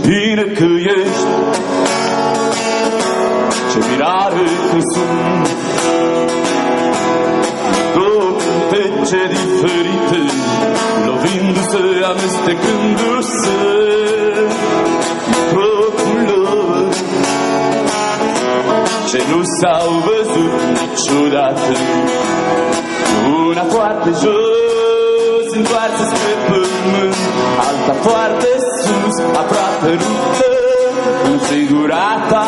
bine că ești, ce mirare că sunt. Două cântece diferite, lovindu-se, amestecându-se, propul lor, ce nu s-au văzut niciodată. Una foarte jos, întoarsă spre pământ, alta foarte sus, aproape ruptă, însă gura ta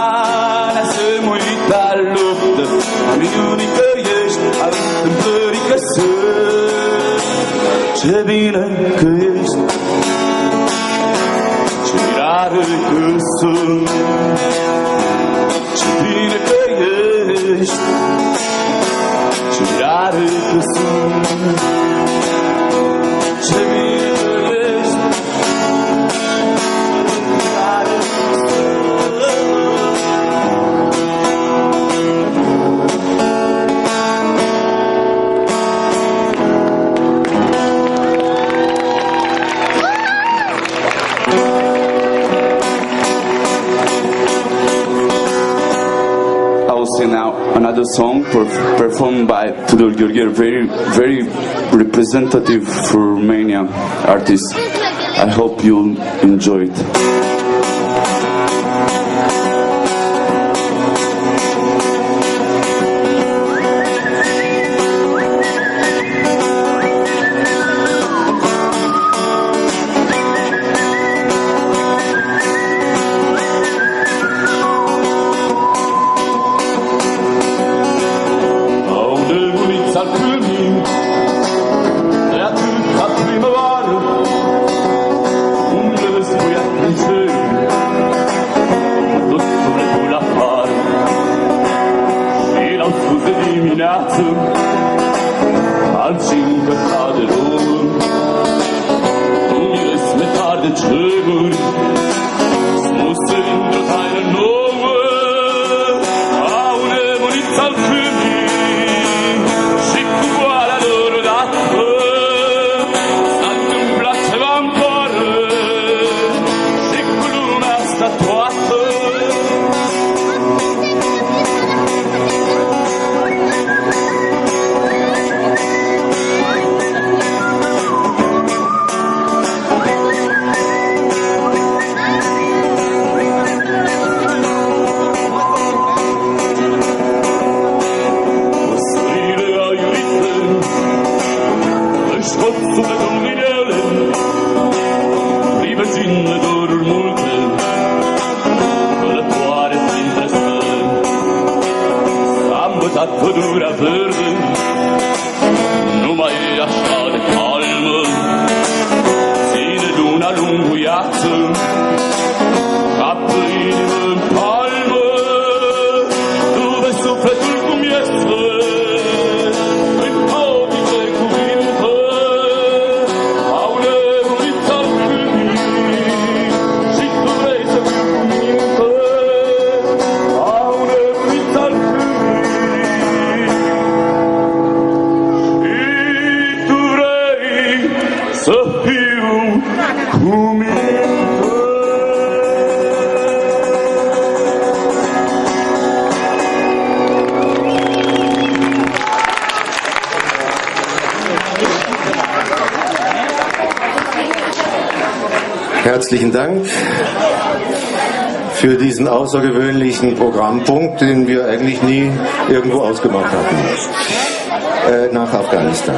ne-a muita luptă. A minunii că ești, a întâmplării că sunt. Ce bine că ești, ce mirare că sunt. Ce bine că ești, ce mirare că sunt. Ce bine că ești, mirare că now another song performed by Tudor Gheorghe, very representative for Romania artist. I hope you'll enjoy it. Herzlichen Dank für diesen außergewöhnlichen Programmpunkt, den wir eigentlich nie irgendwo ausgemacht hatten. Nach Afghanistan.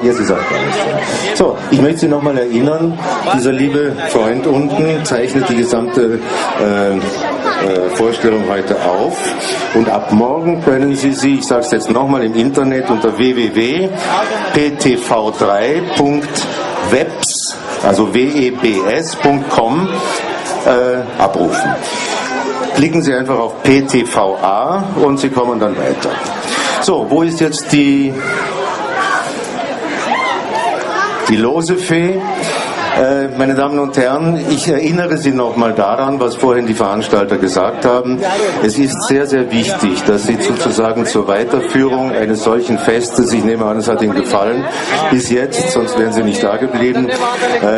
Jetzt ist Afghanistan. So, ich möchte Sie nochmal erinnern, dieser liebe Freund unten zeichnet die gesamte Vorstellung heute auf und ab morgen können Sie sie, ich sage es jetzt nochmal, im Internet unter www.ptv3.webs, also webs.com abrufen. Klicken Sie einfach auf PTVA und Sie kommen dann weiter. So, wo ist jetzt die Losefee? Meine Damen und Herren, ich erinnere Sie nochmal daran, was vorhin die Veranstalter gesagt haben. Es ist sehr, sehr wichtig, dass Sie sozusagen zur Weiterführung eines solchen Festes, ich nehme an, es hat Ihnen gefallen, bis jetzt, sonst wären Sie nicht da geblieben,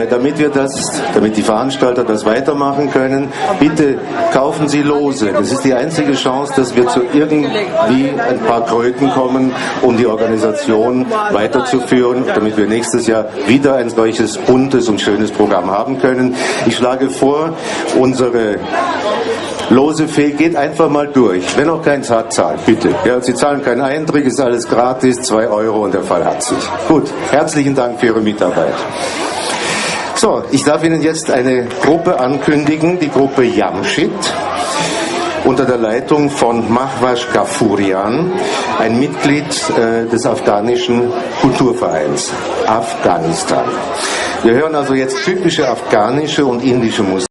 damit die Veranstalter das weitermachen können, bitte kaufen Sie Lose. Das ist die einzige Chance, dass wir zu irgendwie ein paar Kröten kommen, um die Organisation weiterzuführen, damit wir nächstes Jahr wieder ein solches buntes und schönes Programm haben können. Ich schlage vor, unsere Losefee geht einfach mal durch. Wenn auch keins hat, zahlt, bitte. Ja, Sie zahlen keinen Eintritt, ist alles gratis, 2 Euro und der Fall hat sich. Gut, herzlichen Dank für Ihre Mitarbeit. So, ich darf Ihnen jetzt eine Gruppe ankündigen, die Gruppe Jamshid, unter der Leitung von Mahwash Gafurian, ein Mitglied des afghanischen Kulturvereins Afghanistan. Wir hören also jetzt typische afghanische und indische Musik.